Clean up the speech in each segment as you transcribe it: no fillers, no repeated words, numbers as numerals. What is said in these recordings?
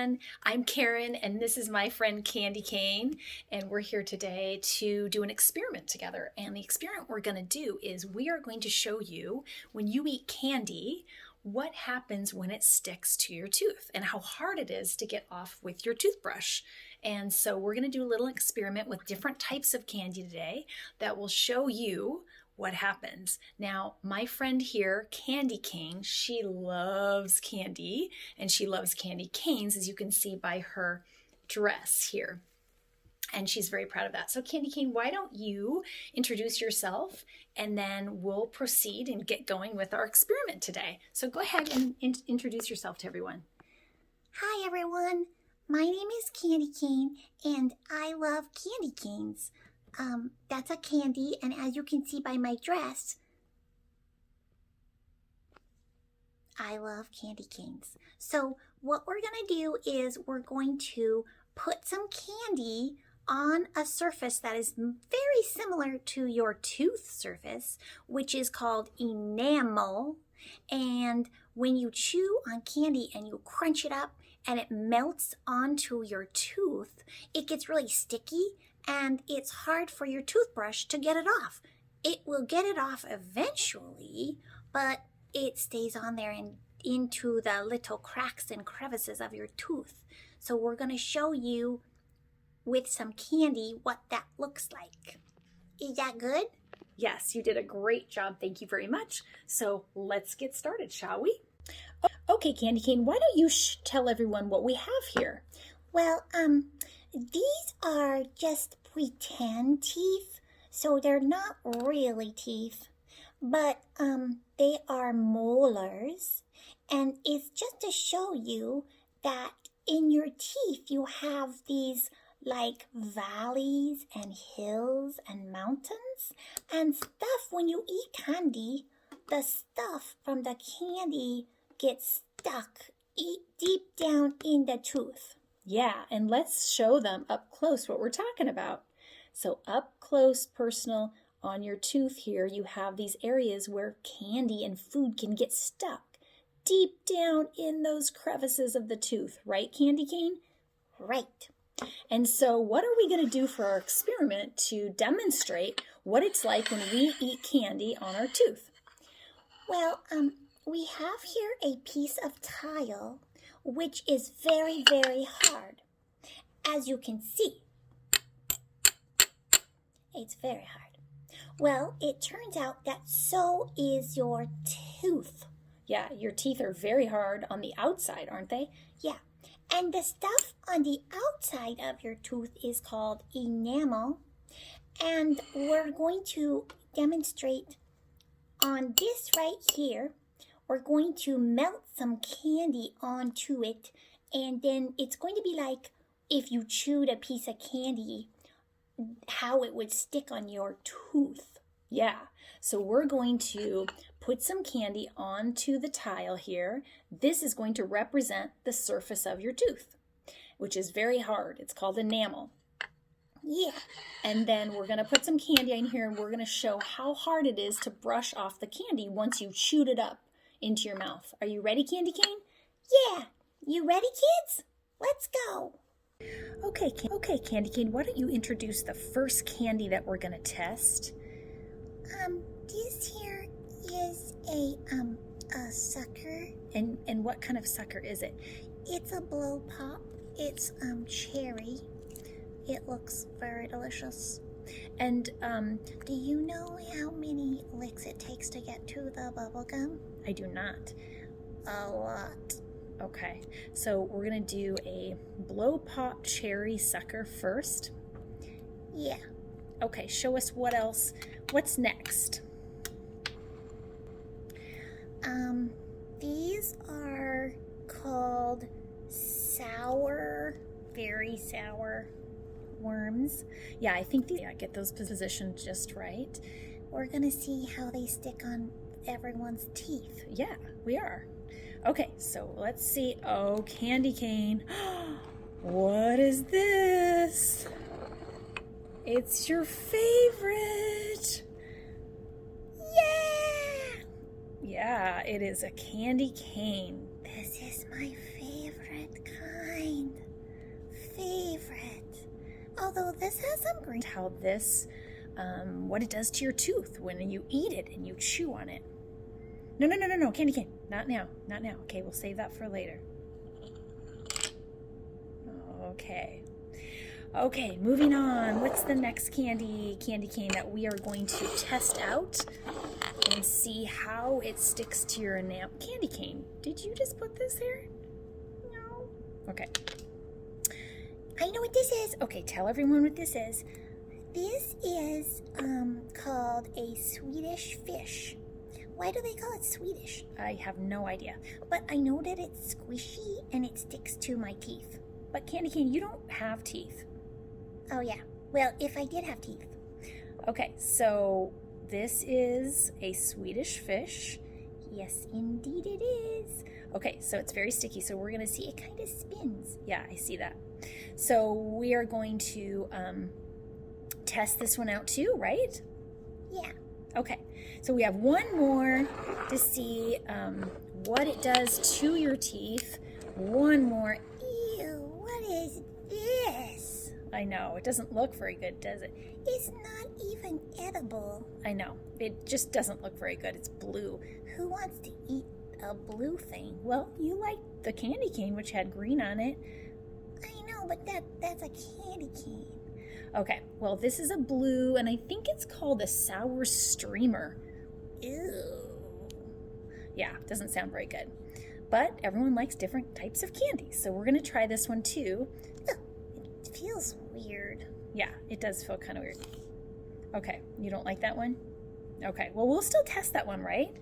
I'm Karen, and this is my friend Kane, and we're here today to do an experiment together. And the experiment we're going to do is we are going to show you when you eat candy, what happens when it sticks to your tooth and how hard it is to get off with your toothbrush. And so we're going to do a little experiment with different types of candy today that will show you what happens. Now, my friend here, Candy Cane, she loves candy, and she loves candy canes, as you can see by her dress here. And she's very proud of that. So Candy Cane, why don't you introduce yourself, and then we'll proceed and get going with our experiment today. So go ahead and introduce yourself to everyone. Hi everyone, my name is Candy Cane, and I love candy canes. That's a candy, and as you can see by my dress, I love candy canes. So what we're going to do is we're going to put some candy on a surface that is very similar to your tooth surface, which is called enamel. And when you chew on candy and you crunch it up and it melts onto your tooth, it gets really sticky and it's hard for your toothbrush to get it off. It will get it off eventually, but it stays on there and into the little cracks and crevices of your tooth. So we're going to show you with some candy what that looks like. Is that good? Yes, you did a great job. Thank you very much. So let's get started, shall we? Okay, Candy Cane, why don't you tell everyone what we have here? Well, these are just pretend teeth, so they're not really teeth, but they are molars, and it's just to show you that in your teeth you have these like valleys and hills and mountains and stuff. When you eat candy, the stuff from the candy gets stuck deep down in the tooth. Yeah, and let's show them up close what we're talking about. So up close, personal, on your tooth here, you have these areas where candy and food can get stuck deep down in those crevices of the tooth, right, Candy Cane? Right. And so what are we going to do for our experiment to demonstrate what it's like when we eat candy on our tooth? Well, we have here a piece of tile which is very, very hard. As you can see, it's very hard. Well, it turns out that so is your tooth. Yeah, your teeth are very hard on the outside, aren't they? Yeah, and the stuff on the outside of your tooth is called enamel, and we're going to demonstrate on this right here. We're going to melt some candy onto it, and then it's going to be like if you chewed a piece of candy, how it would stick on your tooth. Yeah, so we're going to put some candy onto the tile here. This is going to represent the surface of your tooth, which is very hard. It's called enamel. Yeah. And then we're going to put some candy in here, and we're going to show how hard it is to brush off the candy once you've chewed it up into your mouth. Are you ready, Candy Cane? Yeah. You ready, kids? Let's go. Okay, Candy Cane, why don't you introduce the first candy that we're going to test? This here is a sucker. And what kind of sucker is it? It's a blow pop. It's cherry. It looks very delicious. And do you know how many licks it takes to get to the bubble gum? I do not. A lot. Okay, so we're gonna do a blow pop cherry sucker first. Yeah. Okay, show us what else. What's next? These are called sour, very sour worms. Yeah, I think get those positioned just right. We're gonna see how they stick on everyone's teeth. Yeah, we are. Okay, so let's see. Oh, Candy Cane. What is this? It's your favorite. Yeah! Yeah, it is a candy cane. This is my favorite kind. although this has some green. How this, what it does to your tooth when you eat it and you chew on it. No, candy cane. Not now. Okay, we'll save that for later. Okay, moving on. What's the next candy cane that we are going to test out and see how it sticks to your enamel? Candy cane, did you just put this here? No. Okay. I know what this is. Okay, tell everyone what this is. This is called a Swedish fish. Why do they call it Swedish? I have no idea. But I know that it's squishy and it sticks to my teeth. But candy cane, you don't have teeth. Oh yeah. Well, if I did have teeth. Okay, so this is a Swedish fish. Yes, indeed it is. Okay, so it's very sticky, so we're going to see it kind of spins. Yeah, I see that. So we are going to test this one out too, right? Yeah. Okay, so we have one more to see what it does to your teeth. One more. Ew, what is this? I know, it doesn't look very good, does it? It's not even edible. I know, it just doesn't look very good. It's blue. Who wants to eat a blue thing? Well, you liked the candy cane, which had green on it. I know, but that's a candy cane. Okay, well, this is a blue, and I think it's called a sour streamer. Ew. Yeah, doesn't sound very good. But everyone likes different types of candy, so we're going to try this one too. It feels weird. Yeah, it does feel kind of weird. Okay, you don't like that one? Okay, well, we'll still test that one, right?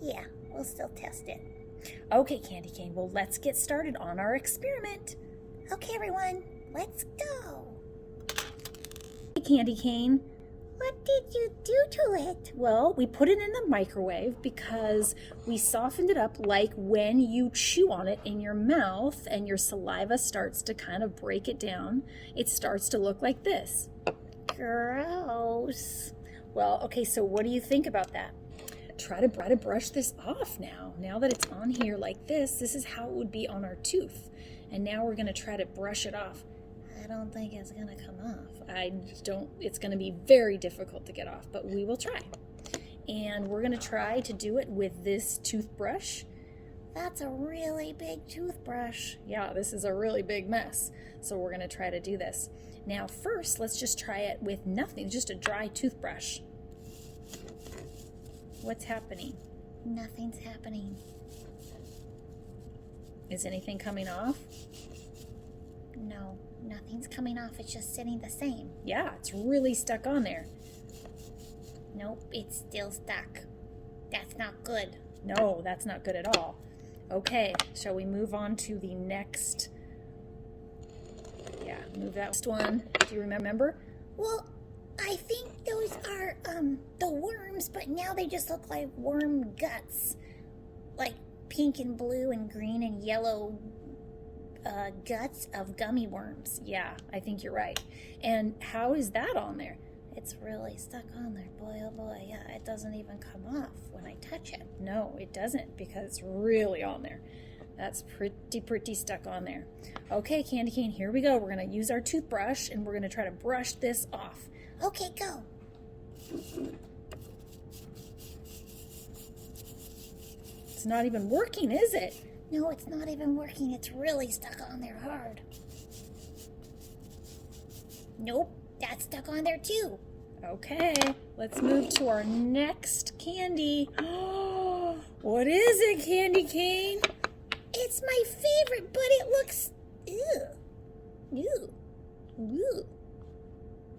Yeah, we'll still test it. Okay, Candy Cane, well, let's get started on our experiment. Okay, everyone, let's go. Hey, Candy Cane. What did you do to it? Well, we put it in the microwave because we softened it up like when you chew on it in your mouth and your saliva starts to kind of break it down. It starts to look like this. Gross. Well, okay, so what do you think about that? Try to brush this off now. Now that it's on here like this is how it would be on our tooth. And now we're going to try to brush it off. I don't think it's going to come off. It's going to be very difficult to get off, but we will try. And we're going to try to do it with this toothbrush. That's a really big toothbrush. Yeah, this is a really big mess. So we're going to try to do this. Now first, let's just try it with nothing, just a dry toothbrush. What's happening? Nothing's happening. Is anything coming off? No, nothing's coming off. It's just sitting the same. Yeah, it's really stuck on there. Nope, it's still stuck. That's not good. No, that's not good at all. Okay, shall we move on to the next? Yeah, move that one. Do you remember? Well, I think those are the worms, but now they just look like worm guts. Like pink and blue and green and yellow guts of gummy worms. Yeah, I think you're right. And how is that on there? It's really stuck on there. Boy, oh boy, yeah, it doesn't even come off when I touch it. No, it doesn't, because it's really on there. That's pretty stuck on there. Okay, Candy Cane, here we go. We're going to use our toothbrush, and we're going to try to brush this off. Okay, go. It's not even working, is it? No, it's not even working. It's really stuck on there hard. Nope, that's stuck on there too. Okay, let's move to our next candy. What is it, Candy Cane? It's my favorite, but it looks... Ew. Ew. Ew.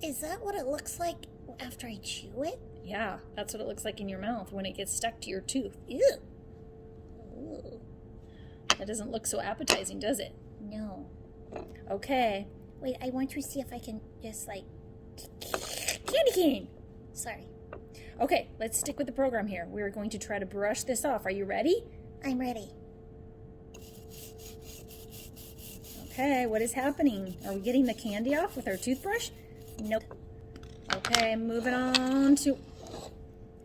Is that what it looks like after I chew it? Yeah, that's what it looks like in your mouth when it gets stuck to your tooth. Ew. Ooh. That doesn't look so appetizing, does it? No. Okay. Wait, I want to see if I can just like... Candy Cane! Sorry. Okay, let's stick with the program here. We're going to try to brush this off. Are you ready? I'm ready. Okay, what is happening? Are we getting the candy off with our toothbrush? Nope. Okay, moving on to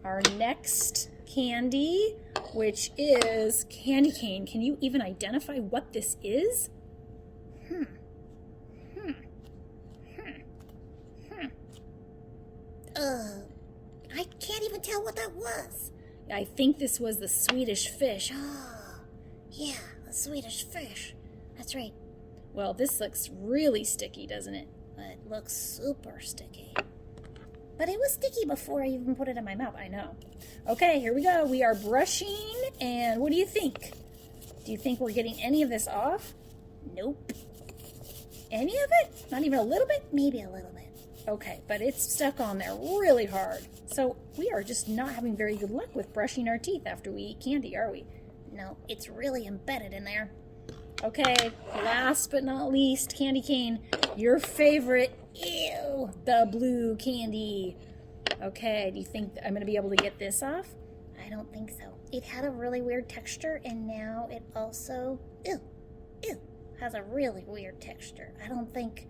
our next candy, which is Candy Cane. Can you even identify what this is? I can't even tell what that was. I think this was the Swedish fish. Oh, yeah, the Swedish fish. That's right. Well, this looks really sticky, doesn't it? It looks super sticky. But it was sticky before I even put it in my mouth. I know. Okay, here we go. We are brushing, and what do you think? Do you think we're getting any of this off? Nope. Any of it? Not even a little bit? Maybe a little bit. Okay, but it's stuck on there really hard. So we are just not having very good luck with brushing our teeth after we eat candy, are we? No, it's really embedded in there. Okay, last but not least, Candy Cane, your favorite, Ew. the blue candy. Okay, do you think I'm going to be able to get this off? I don't think so. It had a really weird texture, and now it also, has a really weird texture. I don't think...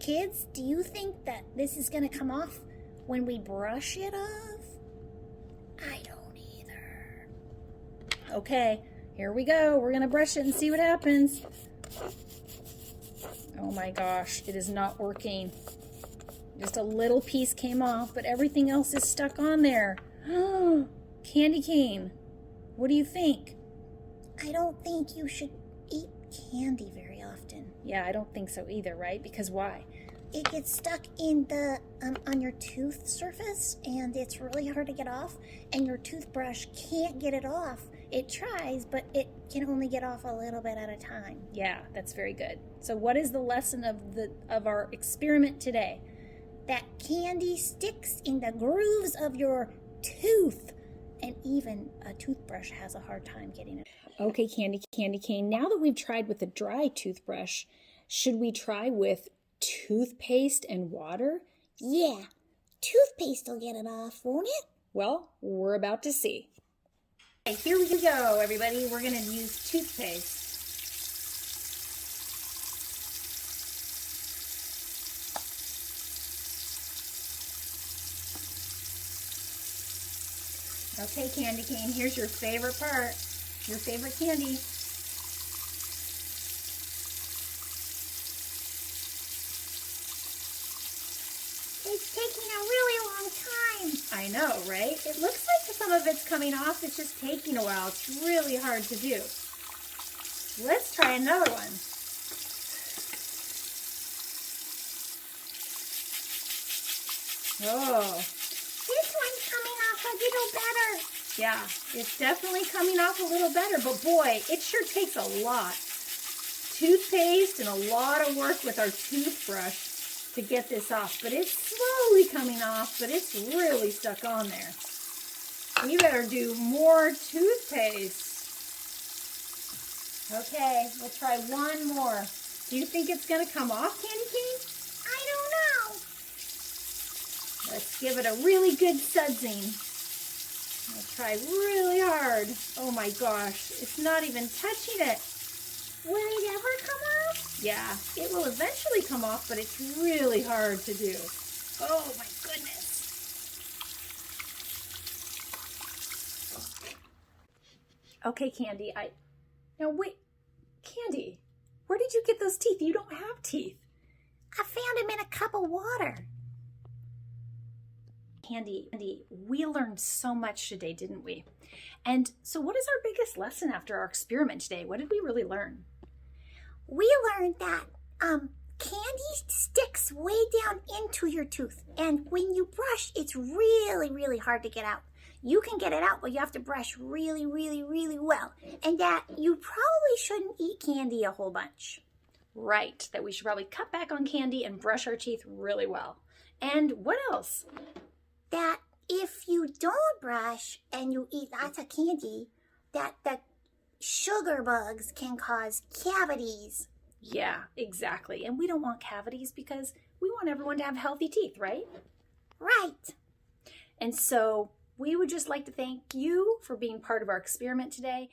Kids, do you think that this is going to come off when we brush it off? I don't either. Okay, here we go. We're going to brush it and see what happens. Oh my gosh, it is not working. Just a little piece came off, but everything else is stuck on there. Candy Cane, what do you think? I don't think you should eat candy very often. Yeah, I don't think so either, right? Because why? It gets stuck in the on your tooth surface, and it's really hard to get off, and your toothbrush can't get it off. It tries, but it can only get off a little bit at a time. Yeah, that's very good. So what is the lesson of our experiment today? That candy sticks in the grooves of your tooth, and even a toothbrush has a hard time getting it. Okay, Candy Cane, now that we've tried with a dry toothbrush, should we try with toothpaste and water? Yeah, toothpaste will get it off, won't it? Well, we're about to see. Okay, here we go, everybody. We're going to use toothpaste. Okay, Candy Cane, here's your favorite part, your favorite candy. It's taking a really long time. I know, right? It looks like some of it's coming off. It's just taking a while. It's really hard to do. Let's try another one. Oh. This one's coming off a little better. Yeah, it's definitely coming off a little better, but boy, it sure takes a lot. Toothpaste and a lot of work with our toothbrush to get this off, but it's slowly coming off, but it's really stuck on there. We better do more toothpaste. Okay, we'll try one more. Do you think it's going to come off, Candy Cane? I don't know. Let's give it a really good sudsing. I'll try really hard. Oh my gosh, it's not even touching it. Will it ever come off? Yeah, it will eventually come off, but it's really hard to do. Oh my goodness. Okay, Candy, Now wait, Candy, where did you get those teeth? You don't have teeth. I found them in a cup of water. Candy, we learned so much today, didn't we? And so what is our biggest lesson after our experiment today? What did we really learn? We learned that candy sticks way down into your tooth. And when you brush, it's really, really hard to get out. You can get it out, but you have to brush really, really, really well. And that you probably shouldn't eat candy a whole bunch. Right, that we should probably cut back on candy and brush our teeth really well. And what else? That if you don't brush and you eat lots of candy, that the sugar bugs can cause cavities. Yeah, exactly. And we don't want cavities because we want everyone to have healthy teeth, right? Right. And so we would just like to thank you for being part of our experiment today.